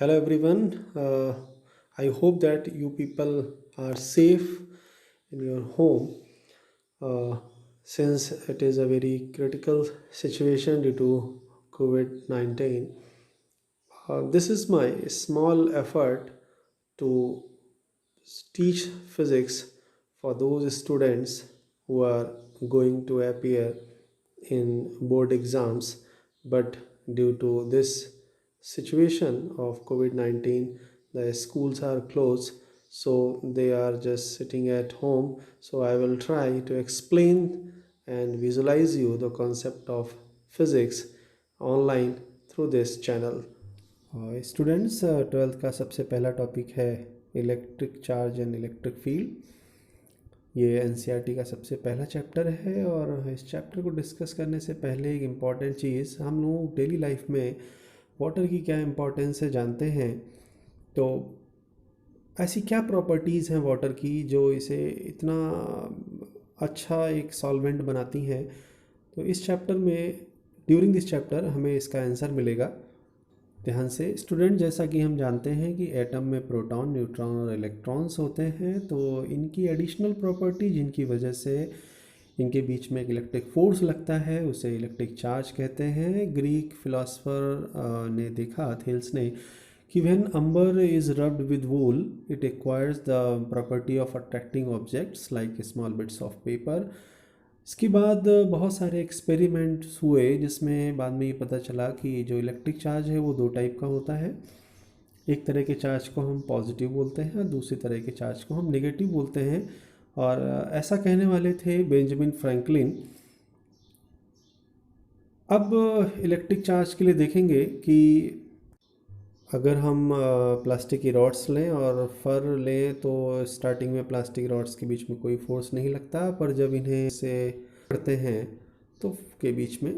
Hello everyone. I hope that you people are safe in your home uh, since it is a very critical situation due to COVID 19. This is my small effort to teach physics for those students who are going to appear in board exams, but due to this situation of COVID 19, the schools are closed, so they are just sitting at home. So, I will try to explain and visualize you the concept of physics online through this channel. Students twelfth का सबसे पहला topic है electric charge and electric field. ये NCERT का सबसे पहला chapter है और इस चैप्टर को डिस्कस करने से पहले एक इम्पॉर्टेंट चीज़, हम लोग डेली लाइफ में वाटर की क्या इम्पोर्टेंस है जानते हैं। तो ऐसी क्या प्रॉपर्टीज़ हैं वाटर की जो इसे इतना अच्छा एक सॉल्वेंट बनाती हैं। तो इस चैप्टर में, ड्यूरिंग दिस चैप्टर हमें इसका आंसर मिलेगा। ध्यान से स्टूडेंट, जैसा कि हम जानते हैं कि एटम में प्रोटॉन, न्यूट्रॉन और इलेक्ट्रॉन्स होते हैं, तो इनकी एडिशनल प्रॉपर्टी जिनकी वजह से इनके बीच में एक इलेक्ट्रिक फोर्स लगता है उसे इलेक्ट्रिक चार्ज कहते हैं। ग्रीक फिलोसफर ने देखा, थेल्स ने, कि when amber is rubbed with wool it acquires the property of attracting objects like small bits of paper. इसके बाद बहुत सारे एक्सपेरिमेंट्स हुए जिसमें बाद में ये पता चला कि जो इलेक्ट्रिक चार्ज है वो दो टाइप का होता है। एक तरह के चार्ज को हम पॉजिटिव बोलते हैं और दूसरी तरह के चार्ज को हम नेगेटिव बोलते हैं। और ऐसा कहने वाले थे बेंजामिन फ्रैंकलिन। अब इलेक्ट्रिक चार्ज के लिए देखेंगे कि अगर हम प्लास्टिक की रॉड्स लें और फर लें तो स्टार्टिंग में प्लास्टिक रॉड्स के बीच में कोई फोर्स नहीं लगता, पर जब इन्हें से करते हैं तो के बीच में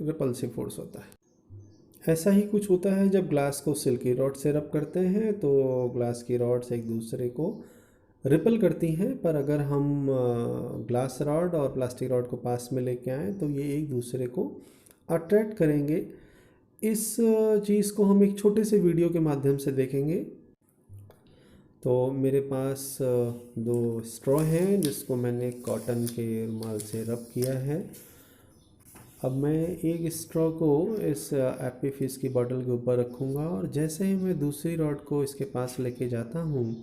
रिपल्सिव फोर्स होता है। ऐसा ही कुछ होता है जब ग्लास को सिल्की रॉड से रब करते हैं तो ग्लास की रॉड्स एक दूसरे को रिपल करती हैं, पर अगर हम ग्लास रॉड और प्लास्टिक रॉड को पास में लेके आएँ तो ये एक दूसरे को अट्रैक्ट करेंगे। इस चीज़ को हम एक छोटे से वीडियो के माध्यम से देखेंगे। तो मेरे पास दो स्ट्रॉ हैं जिसको मैंने कॉटन के रुमाल से रब किया है। अब मैं एक स्ट्रॉ को इस एप्पी फिश की बॉटल के ऊपर रखूँगा और जैसे ही मैं दूसरी रॉड को इसके पास लेके जाता हूँ,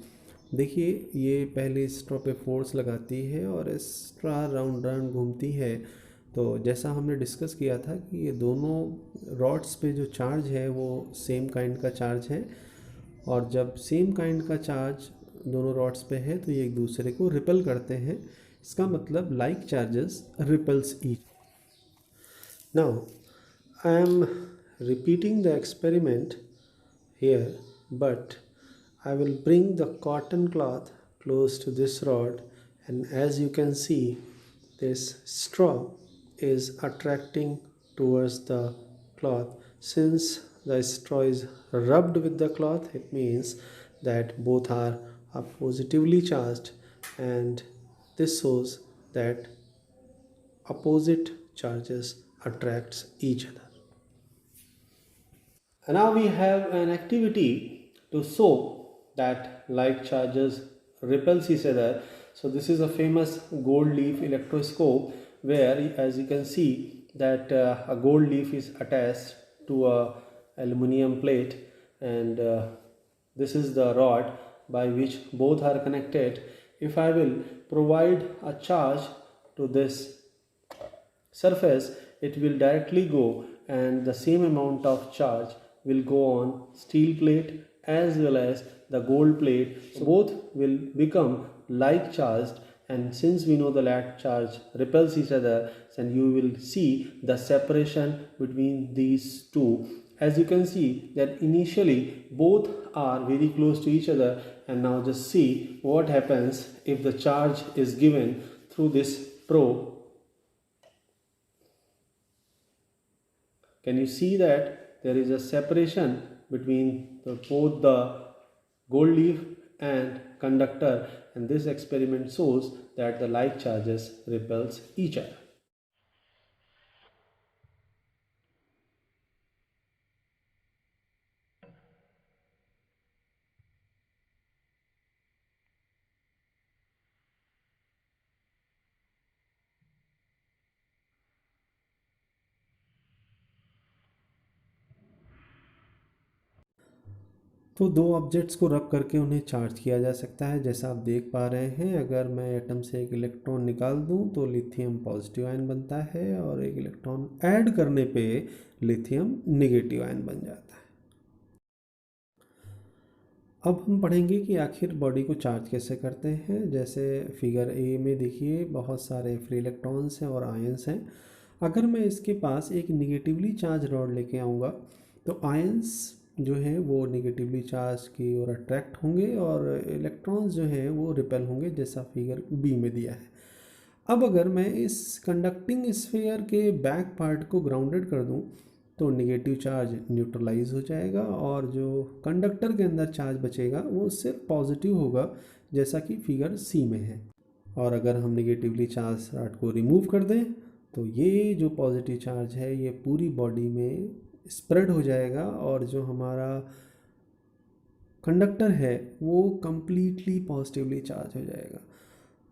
देखिए ये पहले स्ट्रॉ पे फोर्स लगाती है और स्ट्रॉ राउंड राउंड घूमती है। तो जैसा हमने डिस्कस किया था कि ये दोनों रॉड्स पे जो चार्ज है वो सेम काइंड का चार्ज है, और जब सेम काइंड का चार्ज दोनों रॉड्स पे है तो ये एक दूसरे को रिपल करते हैं। इसका मतलब like charges repels each. Now, I am repeating the experiment here, but I will bring the cotton cloth close to this rod, and as you can see, this straw is attracting towards the cloth. Since the straw is rubbed with the cloth, it means that both are positively charged, and this shows that opposite charges attracts each other. And now we have an activity to show that like charges repels each other. So this is a famous gold leaf electroscope where, as you can see, that a gold leaf is attached to a aluminum plate, and this is the rod by which both are connected. If I will provide a charge to this surface, it will directly go, and the same amount of charge will go on steel plate as well as the gold plate. So both will become like charged, and since we know the like charge repels each other, then you will see the separation between these two. As you can see that initially both are very close to each other, and now just see what happens if the charge is given through this probe. Can you see that there is a separation between both the gold leaf and conductor, and this experiment shows that the like charges repels each other. तो दो objects को रब करके उन्हें charge किया जा सकता है। जैसा आप देख पा रहे हैं, अगर मैं एटम से एक इलेक्ट्रॉन निकाल दूं तो लिथियम पॉजिटिव आयन बनता है और एक इलेक्ट्रॉन ऐड करने पे लिथियम नेगेटिव आयन बन जाता है। अब हम पढ़ेंगे कि आखिर बॉडी को चार्ज कैसे करते हैं। जैसे फिगर ए में देखिए, बहुत सारे फ्री इलेक्ट्रॉन्स हैं और आयंस हैं। अगर मैं इसके पास एक निगेटिवली चार्ज रॉड लेके आऊँगा तो आयंस जो है वो निगेटिवली चार्ज की ओर अट्रैक्ट होंगे और इलेक्ट्रॉन्स जो हैं वो रिपेल होंगे, जैसा फिगर बी में दिया है। अब अगर मैं इस कंडक्टिंग स्फीयर के बैक पार्ट को ग्राउंडेड कर दूं तो निगेटिव चार्ज न्यूट्रलाइज हो जाएगा और जो कंडक्टर के अंदर चार्ज बचेगा वो सिर्फ पॉजिटिव होगा, जैसा कि फिगर सी में है। और अगर हम निगेटिवली चार्ज रॉड को रिमूव कर दें तो ये जो पॉजिटिव चार्ज है ये पूरी बॉडी में स्प्रेड हो जाएगा और जो हमारा कंडक्टर है वो कंप्लीटली पॉजिटिवली चार्ज हो जाएगा।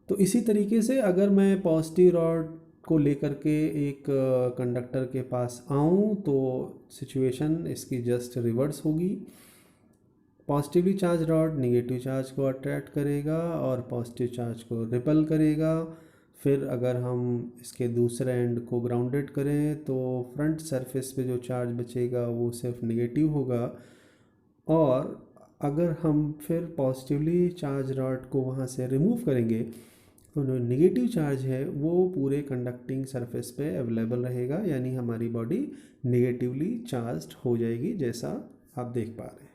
तो इसी तरीके से अगर मैं पॉजिटिव रॉड को लेकर के एक कंडक्टर के पास आऊँ तो सिचुएशन इसकी जस्ट रिवर्स होगी। Positively charge rod negative charge को अट्रैक्ट करेगा और पॉजिटिव चार्ज को रिपेल करेगा। फिर अगर हम इसके दूसरे एंड को ग्राउंडेड करें तो फ्रंट सरफेस पे जो चार्ज बचेगा वो सिर्फ नेगेटिव होगा। और अगर हम फिर पॉजिटिवली चार्ज रॉड को वहाँ से रिमूव करेंगे तो जो निगेटिव चार्ज है वो पूरे कंडक्टिंग सरफेस पे अवेलेबल रहेगा, यानी हमारी बॉडी नेगेटिवली चार्ज्ड हो जाएगी, जैसा आप देख पा रहे हैं।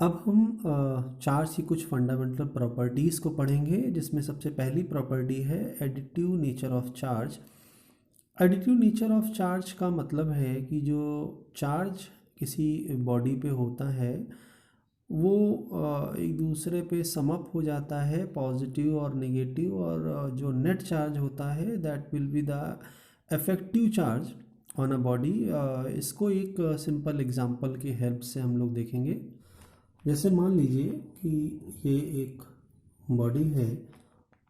अब हम चार्ज की कुछ फंडामेंटल प्रॉपर्टीज़ को पढ़ेंगे, जिसमें सबसे पहली प्रॉपर्टी है additive nature of charge. Additive nature of charge का मतलब है कि जो चार्ज किसी बॉडी पे होता है वो एक दूसरे पे समअप हो जाता है, पॉजिटिव और नेगेटिव, और जो नेट चार्ज होता है that will be the effective charge on a body. इसको एक सिंपल एग्जांपल की हेल्प से हम लोग देखेंगे। जैसे मान लीजिए कि ये एक बॉडी है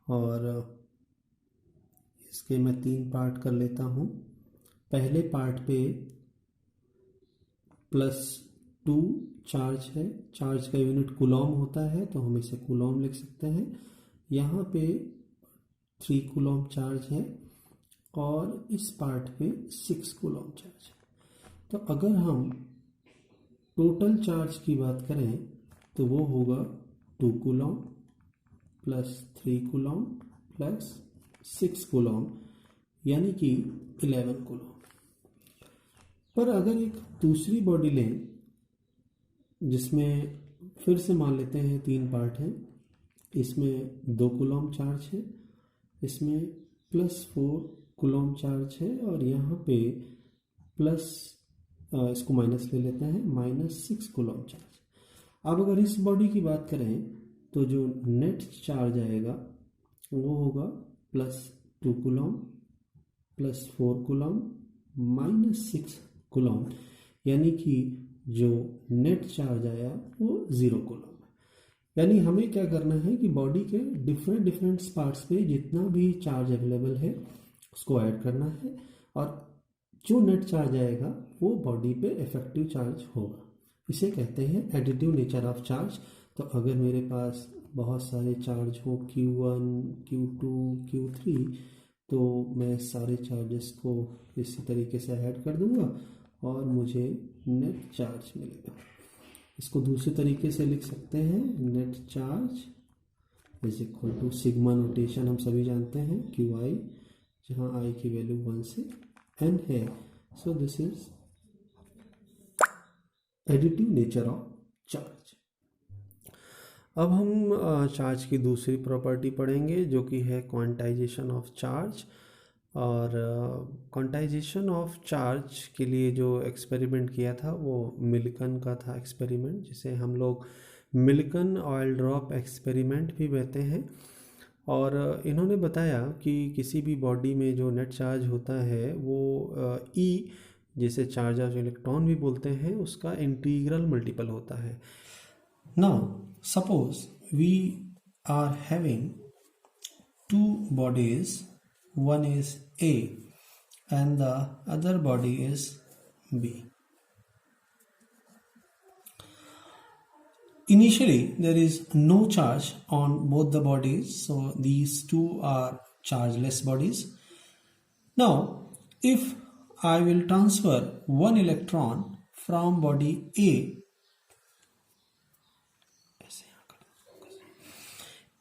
और इसके मैं 3 पार्ट कर लेता हूँ। पहले पार्ट पे +2 चार्ज है, चार्ज का यूनिट कूलॉम होता है तो हम इसे कूलॉम लिख सकते हैं। यहाँ पे 3 कूलॉम चार्ज है और इस पार्ट पे 6 कूलॉम चार्ज है। तो अगर हम टोटल चार्ज की बात करें तो वो होगा 2 कूलॉम +3 कूलॉम +6 कूलॉम, यानी कि 11 कूलॉम। पर अगर एक दूसरी बॉडी लें जिसमें फिर से मान लेते हैं 3 पार्ट हैं, इसमें 2 कूलॉम चार्ज है, इसमें +4 कूलॉम चार्ज है और यहाँ पे प्लस इसको माइनस ले लेते हैं, -6 कूलॉम चार्ज। अब अगर इस बॉडी की बात करें तो जो नेट चार्ज आएगा वो होगा +2 कूलॉम +4 कूलॉम -6 कूलॉम, यानी कि जो नेट चार्ज आया वो 0 कूलॉम है। यानी हमें क्या करना है कि बॉडी के डिफरेंट पार्ट्स पे जितना भी चार्ज अवेलेबल है उसको ऐड करना है और जो नेट चार्ज आएगा वो बॉडी पे इफेक्टिव चार्ज होगा। इसे कहते हैं एडिटिव नेचर ऑफ चार्ज। तो अगर मेरे पास बहुत सारे चार्ज हो Q1 Q2 Q3 तो मैं सारे चार्जेस को इसी तरीके से ऐड कर दूंगा और मुझे नेट चार्ज मिलेगा। इसको दूसरे तरीके से लिख सकते हैं, net charge is equal to sigma notation हम सभी जानते हैं QI, जहाँ I की वैल्यू 1 से n है। So this is additive nature of charge. अब हम चार्ज की दूसरी प्रॉपर्टी पढ़ेंगे जो कि है क्वांटाइजेशन ऑफ चार्ज। और क्वांटाइजेशन ऑफ चार्ज के लिए जो एक्सपेरिमेंट किया था वो मिल्कन का था एक्सपेरिमेंट, जिसे हम लोग मिल्कन ऑयल ड्रॉप एक्सपेरिमेंट भी कहते हैं। और इन्होंने बताया कि किसी भी बॉडी में जो नेट चार्ज होता है वो ई, जिसे चार्ज ऑफ इलेक्ट्रॉन भी बोलते हैं, उसका इंटीग्रल मल्टीपल होता है। Now suppose we are having 2 bodies, one is A and the other body is B. Initially, there is no charge on both the bodies, so these two are chargeless bodies. Now, if I will transfer one electron from body A,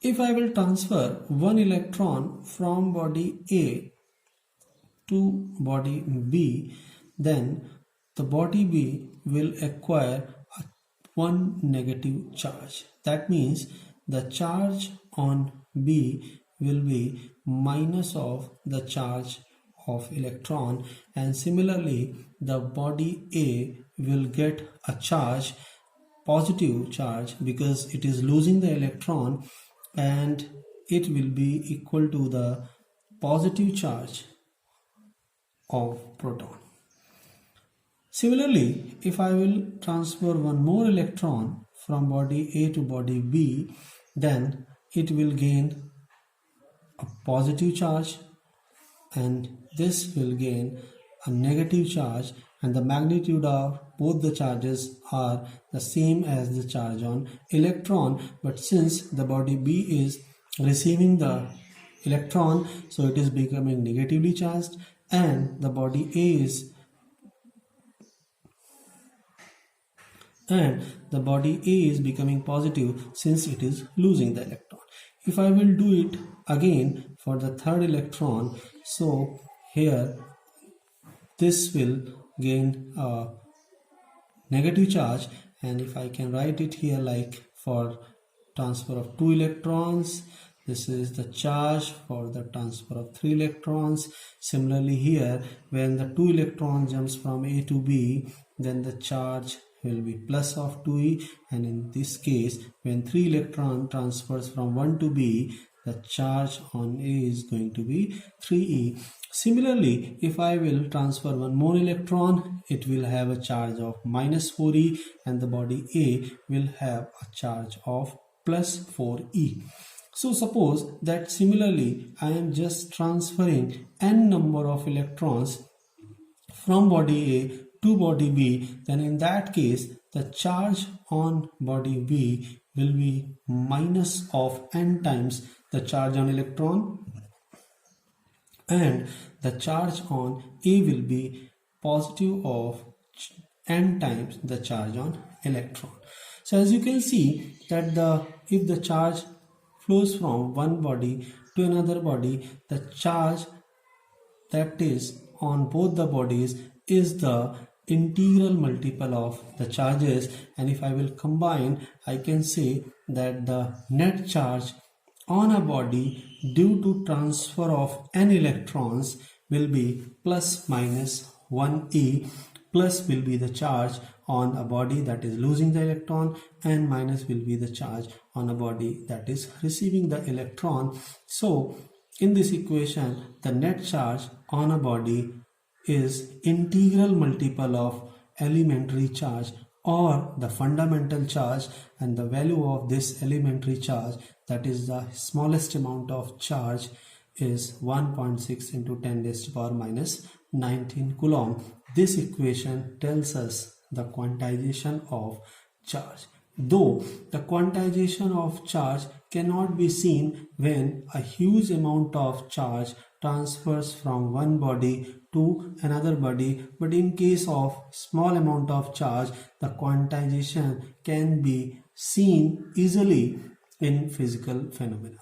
if I will transfer one electron from body A to body B, then the body B will acquire one negative charge. That means the charge on B will be minus of the charge of electron, and similarly the body A will get a charge, positive charge, because it is losing the electron, and it will be equal to the positive charge of proton. Similarly, if I will transfer one more electron from body A to body B, then it will gain a positive charge, and this will gain a negative charge, and the magnitude of both the charges are the same as the charge on electron. But since the body B is receiving the electron, so it is becoming negatively charged, and the body A is becoming positive since it is losing the electron. If I will do it again for the third electron, so here this will gain a negative charge, and if I can write it here like for transfer of 2 electrons, this is the charge for the transfer of 3 electrons. Similarly here, when the 2 electron jumps from A to B, then the charge will be plus of 2e, and in this case when 3 electron transfers from 1 to B, the charge on A is going to be 3e. Similarly, if I will transfer one more electron, it will have a charge of minus 4e, and the body A will have a charge of plus 4e. So suppose that similarly I am just transferring n number of electrons from body A to body B, then in that case the charge on body B will be minus of n times the charge on electron, and the charge on A will be positive of n times the charge on electron. So as you can see that if the charge flows from one body to another body, the charge that is on both the bodies is the integral multiple of the charges, and if I will combine, I can say that the net charge on a body due to transfer of n electrons will be plus minus 1e. Plus will be the charge on a body that is losing the electron, and minus will be the charge on a body that is receiving the electron. So in this equation, the net charge on a body is integral multiple of elementary charge or the fundamental charge, and the value of this elementary charge, that is the smallest amount of charge, is 1.6 into 10 raised to power minus 19 coulomb. This equation tells us the quantization of charge. Though the quantization of charge cannot be seen when a huge amount of charge transfers from one body to another body, but in case of small amount of charge, the quantization can be seen easily in physical phenomena.